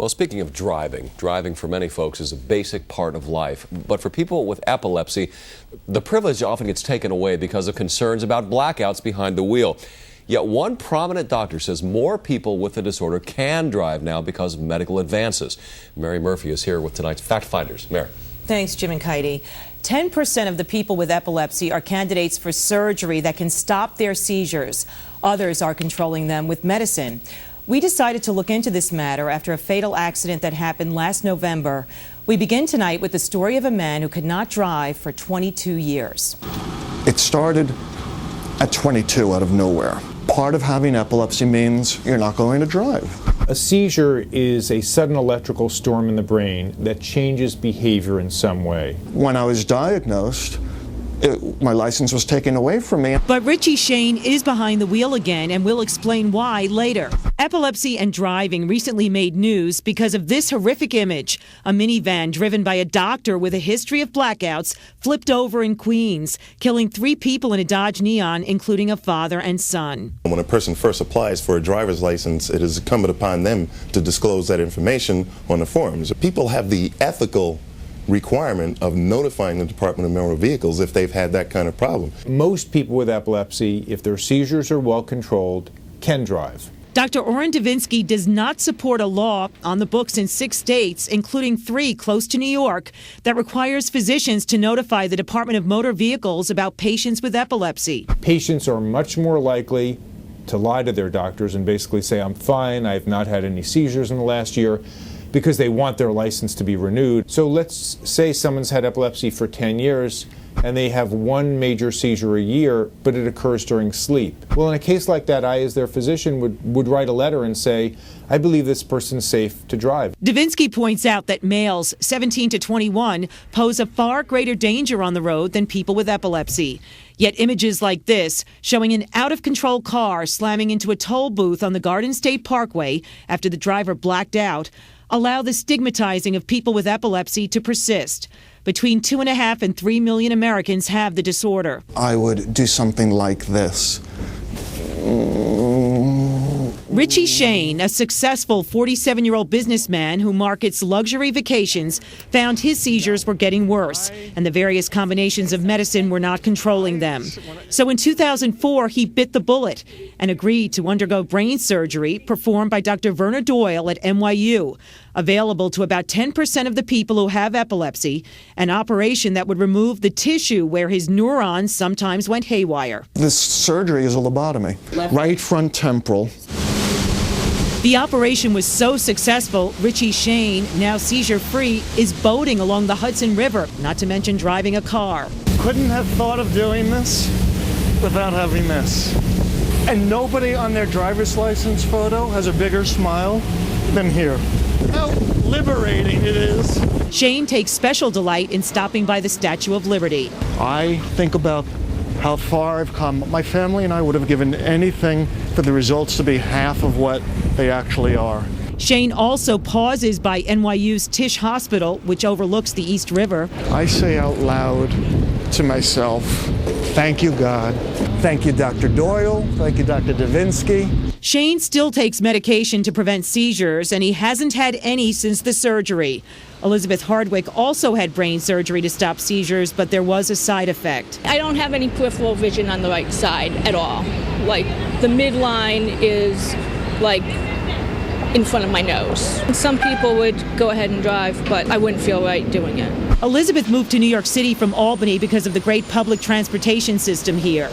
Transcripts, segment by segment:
Well, speaking of driving for many folks is a basic part of life. But for people with epilepsy, the privilege often gets taken away because of concerns about blackouts behind the wheel. Yet one prominent doctor says more people with the disorder can drive now because of medical advances. Mary Murphy is here with tonight's Fact Finders. Mary. Thanks, Jim and Kaidi. 10% of the people with epilepsy are candidates for surgery that can stop their seizures. Others are controlling them with medicine. We decided to look into this matter after a fatal accident that happened last November. We begin tonight with the story of a man who could not drive for 22 years. It started at 22 out of nowhere. Part of having epilepsy means you're not going to drive. A seizure is a sudden electrical storm in the brain that changes behavior in some way. When I was diagnosed, my license was taken away from me. But Richie Shane is behind the wheel again, and we'll explain why later. Epilepsy and driving recently made news because of this horrific image. A minivan driven by a doctor with a history of blackouts flipped over in Queens, killing 3 people in a Dodge Neon, including a father and son. When a person first applies for a driver's license, it is incumbent upon them to disclose that information on the forms. People have the ethical requirement of notifying the Department of Motor Vehicles if they've had that kind of problem. Most people with epilepsy, if their seizures are well controlled, can drive. Dr. Orrin Davinsky does not support a law on the books in 6 states, including 3 close to New York, that requires physicians to notify the Department of Motor Vehicles about patients with epilepsy. Patients are much more likely to lie to their doctors and basically say, I'm fine, I've not had any seizures in the last year, because they want their license to be renewed. So let's say someone's had epilepsy for 10 years and they have 1 major seizure a year, but it occurs during sleep. Well, in a case like that, I, as their physician, would write a letter and say, I believe this person's safe to drive. Davinsky points out that males 17 to 21 pose a far greater danger on the road than people with epilepsy. Yet images like this, showing an out-of-control car slamming into a toll booth on the Garden State Parkway after the driver blacked out, allow the stigmatizing of people with epilepsy to persist. Between 2.5 and 3 million Americans have the disorder. I would do something like this. Richie Shane, a successful 47-year-old businessman who markets luxury vacations, found his seizures were getting worse, and the various combinations of medicine were not controlling them. So in 2004, he bit the bullet and agreed to undergo brain surgery performed by Dr. Werner Doyle at NYU, available to about 10% of the people who have epilepsy, an operation that would remove the tissue where his neurons sometimes went haywire. This surgery is a lobotomy. Right front temporal. The operation was so successful, Richie Shane, now seizure-free, is boating along the Hudson River, not to mention driving a car. Couldn't have thought of doing this without having this. And nobody on their driver's license photo has a bigger smile than here. How liberating it is. Shane takes special delight in stopping by the Statue of Liberty. I think about how far I've come. My family and I would have given anything for the results to be half of what they actually are. Shane also pauses by NYU's Tisch Hospital, which overlooks the East River. I say out loud to myself, thank you, God. Thank you, Dr. Doyle. Thank you, Dr. Davinsky. Shane still takes medication to prevent seizures, and he hasn't had any since the surgery. Elizabeth Hardwick also had brain surgery to stop seizures, but there was a side effect. I don't have any peripheral vision on the right side at all. Like, the midline is, like, in front of my nose. Some people would go ahead and drive, but I wouldn't feel right doing it. Elizabeth moved to New York City from Albany because of the great public transportation system here.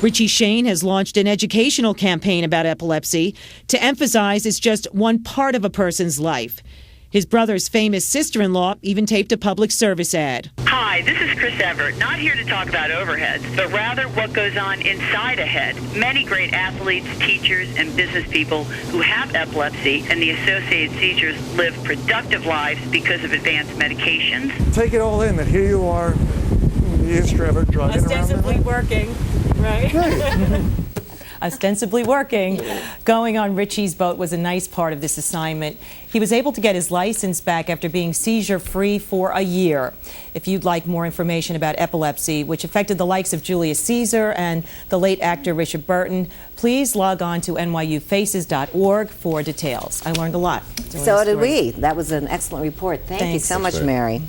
Richie Shane has launched an educational campaign about epilepsy to emphasize it's just one part of a person's life. His brother's famous sister-in-law even taped a public service ad. Hi, this is Chris Everett, not here to talk about overheads, but rather what goes on inside a head. Many great athletes, teachers, and business people who have epilepsy and the associated seizures live productive lives because of advanced medications. Take it all in that here you are, Mr. Everett, driving around. Ostensibly working, right? ostensibly working. Going on Richie's boat was a nice part of this assignment. He was able to get his license back after being seizure-free for a year. If you'd like more information about epilepsy, which affected the likes of Julius Caesar and the late actor Richard Burton, please log on to nyufaces.org for details. I learned a lot. So did we. That was an excellent report. Thank you so much, Mary.